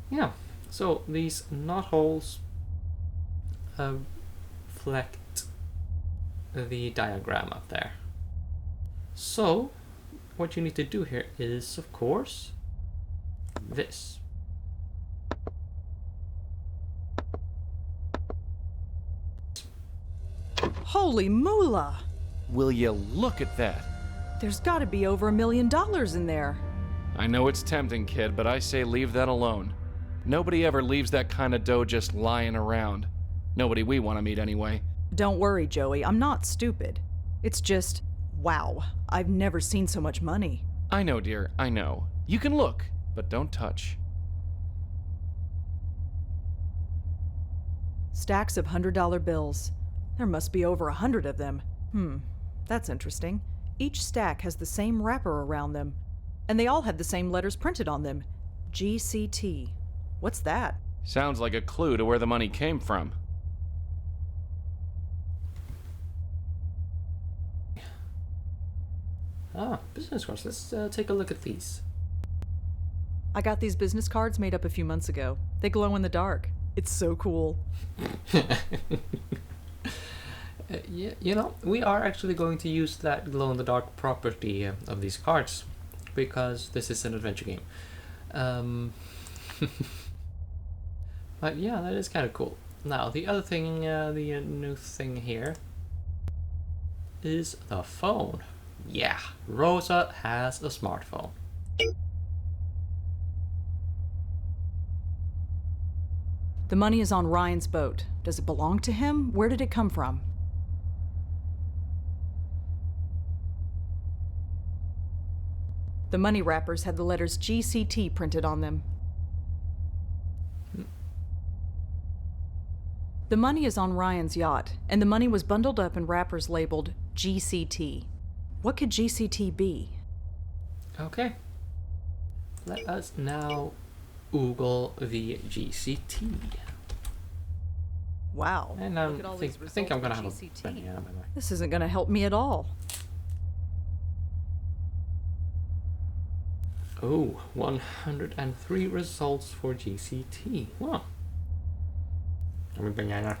Yeah, so these knot holes reflect the diagram up there. So, what you need to do here is, of course, this. Holy moolah! Will you look at that? There's gotta be over $1 million in there. I know it's tempting, kid, but I say leave that alone. Nobody ever leaves that kind of dough just lying around. Nobody we want to meet anyway. Don't worry, Joey, I'm not stupid. It's just, wow, I've never seen so much money. I know, dear, I know. You can look, but don't touch. Stacks of $100 bills. There must be over 100 of them. That's interesting. Each stack has the same wrapper around them, and they all have the same letters printed on them. GCT. What's that? Sounds like a clue to where the money came from. Business cards. Let's take a look at these. I got these business cards made up a few months ago. They glow in the dark. It's so cool. Yeah, you know, we are actually going to use that glow-in-the-dark property of these cards, because this is an adventure game. But yeah, that is kind of cool. Now, the other thing, the new thing here, is the phone. Yeah, Rosa has a smartphone. The money is on Ryan's boat. Does it belong to him? Where did it come from? The money wrappers had the letters GCT printed on them. The money is on Ryan's yacht, and the money was bundled up in wrappers labeled GCT. What could GCT be? Okay. Let us now Google the GCT. Wow. And I think I'm gonna have a banana by the way. This isn't gonna help me at all. Oh, 103 results for GCT. Wow. I'm a banana.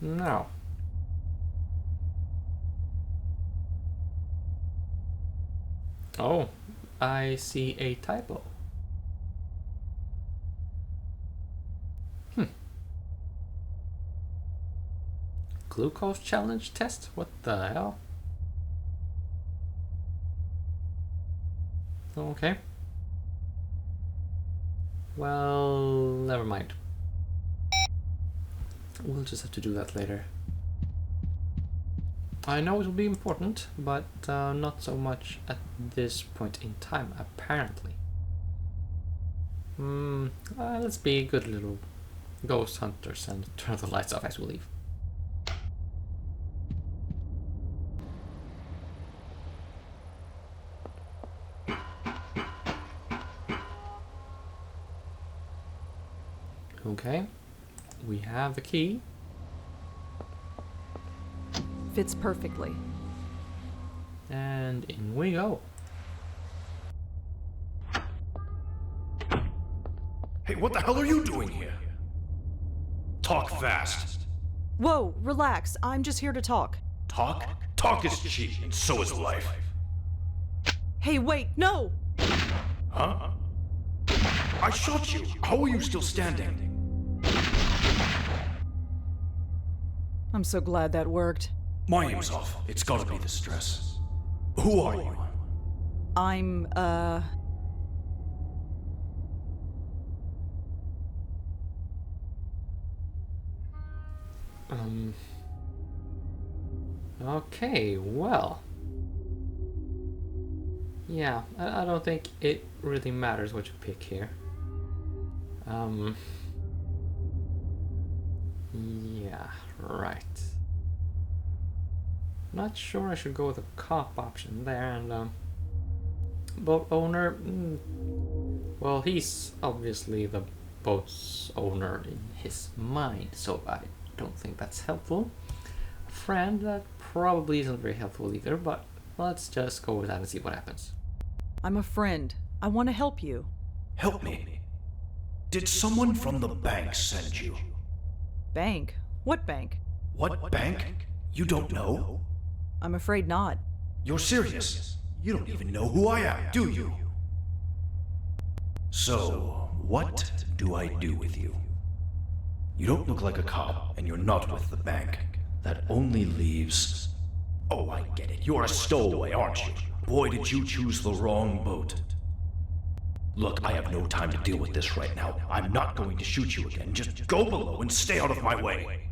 Now. Oh, I see a typo. Glucose challenge test? What the hell? Okay. Well, never mind. We'll just have to do that later. I know it will be important, but not so much at this point in time, apparently. Let's be good little ghost hunters and turn the lights off as we leave. Okay, we have the key. Fits perfectly. And in we go. Hey, what the hell are you doing here? Talk fast. Whoa, relax. I'm just here to talk. Talk? Talk is cheap, and so is life. Hey, wait, no! Huh? I shot you. How are you still standing? I'm so glad that worked. My aim's off. It's gotta be the stress. Who are you? I'm, Okay, well. Yeah, I don't think it really matters what you pick here. Yeah, right. Not sure I should go with a cop option there, and boat owner, well, he's obviously the boat's owner in his mind, so I don't think that's helpful. A friend, that probably isn't very helpful either, but let's just go with that and see what happens. I'm a friend. I want to help you. Help me. Did someone from the bank send you? Bank? What bank? What bank? You don't know? I'm afraid not. You're serious? You don't even know who I am, do you? So, what do I do with you? You don't look like a cop, and you're not with the bank. That only leaves... Oh, I get it. You're a stowaway, aren't you? Boy, did you choose the wrong boat. Look, I have no time to deal with this right now. I'm not going to shoot you again. Just go below and stay out of my way.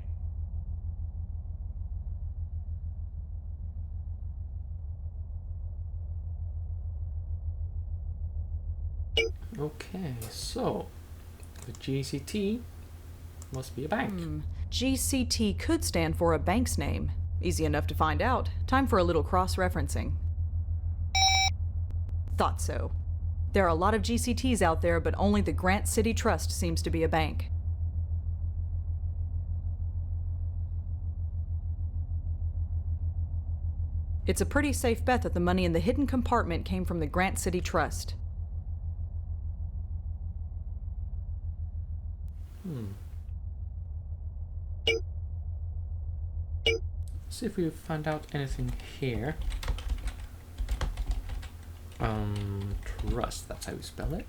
Okay, so the GCT must be a bank. GCT could stand for a bank's name. Easy enough to find out. Time for a little cross-referencing. Thought so. There are a lot of GCTs out there, but only the Grant City Trust seems to be a bank. It's a pretty safe bet that the money in the hidden compartment came from the Grant City Trust. See if we find out anything here. Trust, that's how you spell it.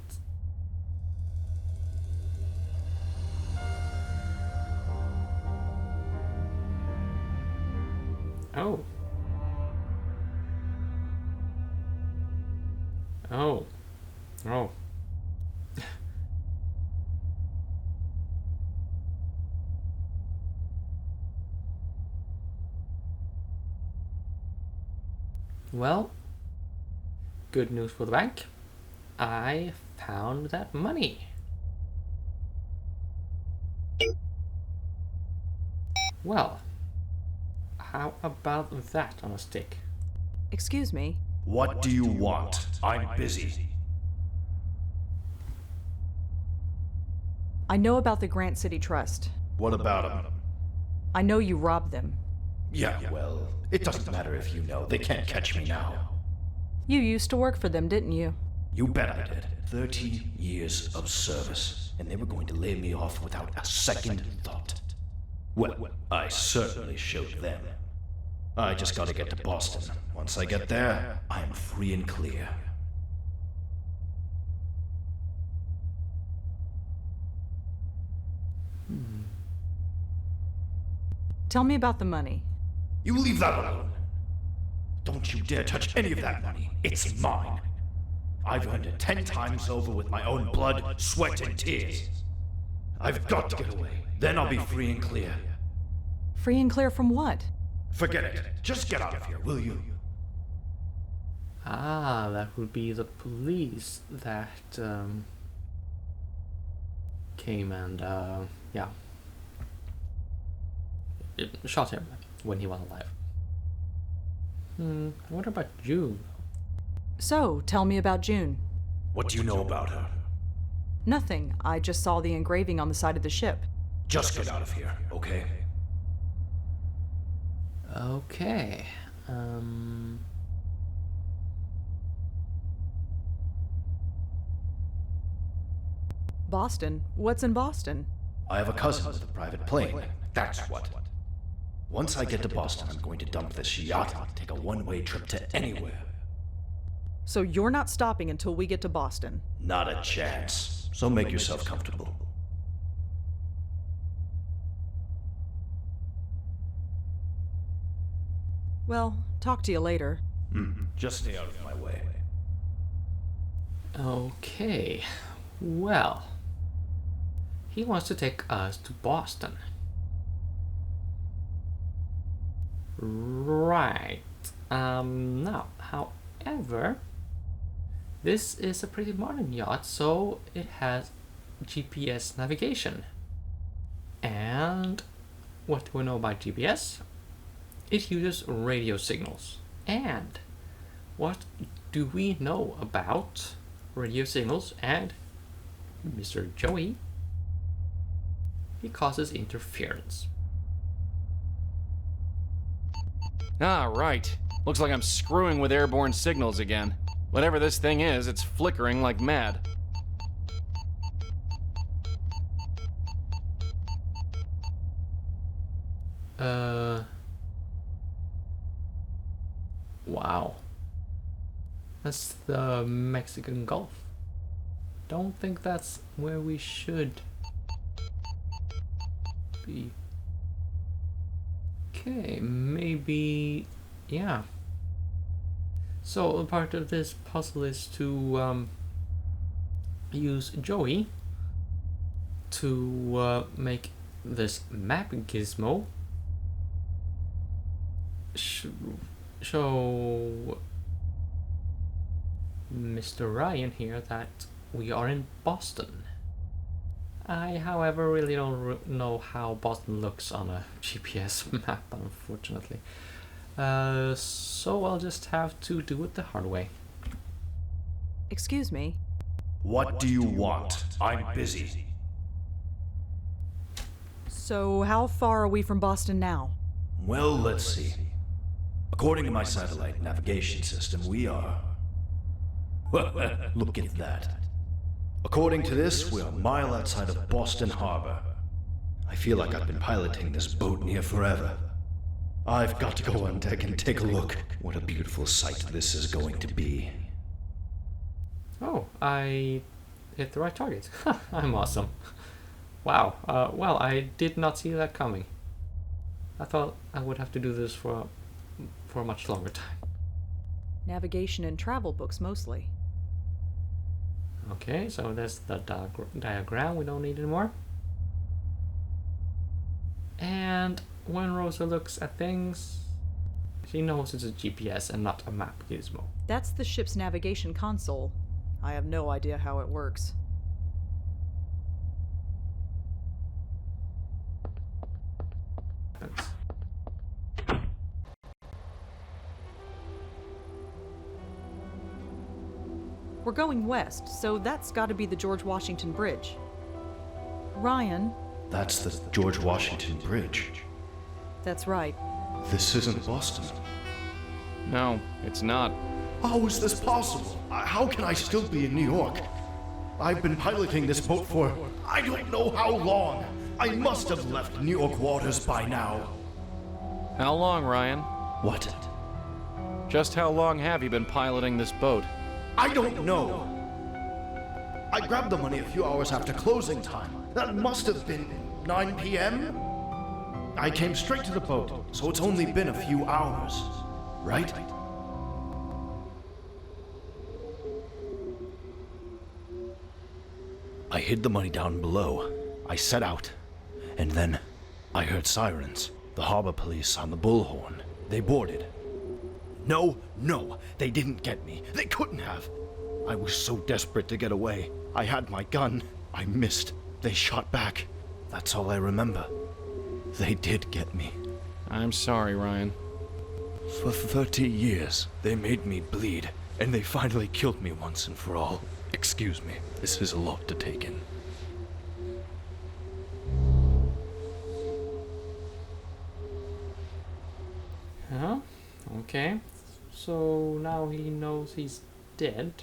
Oh. Oh. Oh. Well, good news for the bank. I found that money. Well, how about that on a stick? Excuse me. What do you want? I'm busy. I know about the Grant City Trust. What about him? I know you robbed them. Yeah, well, it doesn't matter if you know. They can't catch me now. You used to work for them, didn't you? You bet I did. 30 years of service, and they were going to lay me off without a second thought. Well, I certainly showed them. I just gotta get to Boston. Once I get there, I'm free and clear. Tell me about the money. You leave that alone. Don't you dare touch any of that money. It's mine. I've earned it 10 times over with my own blood, sweat, and tears. I've got to get away. Then I'll be free and clear. Free and clear from what? Forget it. Just get out of here, will you? Ah, that would be the police that came and yeah, shot him when he was alive. What about June? So, tell me about June. What do you know about her? Nothing. I just saw the engraving on the side of the ship. Just get out of here, okay? Okay. Boston? What's in Boston? I have a cousin with a private plane. That's what. Once I get to Boston, I'm going to dump this yacht and take a one-way trip to anywhere. So you're not stopping until we get to Boston? Not a chance. So make yourself comfortable. Well, talk to you later. Just stay out of my way. Okay. Well, he wants to take us to Boston. Right. Now, however, this is a pretty modern yacht, so it has GPS navigation. And what do we know about GPS? It uses radio signals. And what do we know about radio signals and Mr. Joey? He causes interference. Ah, right. Looks like I'm screwing with airborne signals again. Whatever this thing is, it's flickering like mad. Wow. That's the Mexican Gulf. Don't think that's where we should be. Okay, maybe... yeah. So a part of this puzzle is to use Joey to make this map gizmo show Mr. Ryan here that we are in Boston. I, however, really don't know how Boston looks on a GPS map, unfortunately. So I'll just have to do it the hard way. Excuse me. What do you want? I'm busy. So, how far are we from Boston now? Well, let's see. According to my satellite navigation system, we are... Look at that. According to this, we're a mile outside of Boston Harbor. I feel like I've been piloting this boat near forever. I've got to go on deck and take a look. What a beautiful sight this is going to be. Oh, I hit the right target. I'm awesome. Wow, well, I did not see that coming. I thought I would have to do this for a much longer time. Navigation and travel books mostly. Okay, so that's the diagram. We don't need anymore. And when Rosa looks at things, she knows it's a GPS and not a map gizmo. That's the ship's navigation console. I have no idea how it works. We're going west, so that's got to be the George Washington Bridge. Ryan. That's the George Washington Bridge. That's right. This isn't Boston. No, it's not. How is this possible? How can I still be in New York? I've been piloting this boat for I don't know how long. I must have left New York waters by now. How long, Ryan? What? Just how long have you been piloting this boat? I don't know. I grabbed the money a few hours after closing time. That must have been 9 p.m.? I came straight to the boat, so it's only been a few hours, right? I hid the money down below. I set out, and then I heard sirens. The harbor police on the bullhorn. They boarded. No, they didn't get me. They couldn't have. I was so desperate to get away. I had my gun. I missed. They shot back. That's all I remember. They did get me. I'm sorry, Ryan. For 30 years, they made me bleed, and they finally killed me once and for all. Excuse me, this is a lot to take in. Huh? Okay. So now he knows he's dead.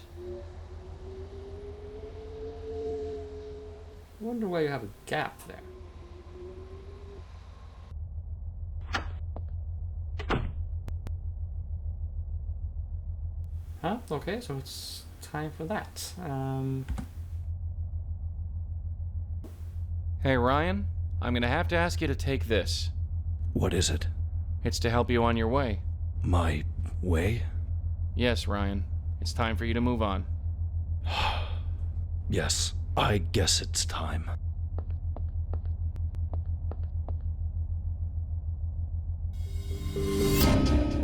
I wonder why you have a gap there. Huh? Okay, so it's time for that. Hey, Ryan, I'm gonna have to ask you to take this. What is it? It's to help you on your way. My way? Yes, Ryan. It's time for you to move on. Yes, I guess it's time.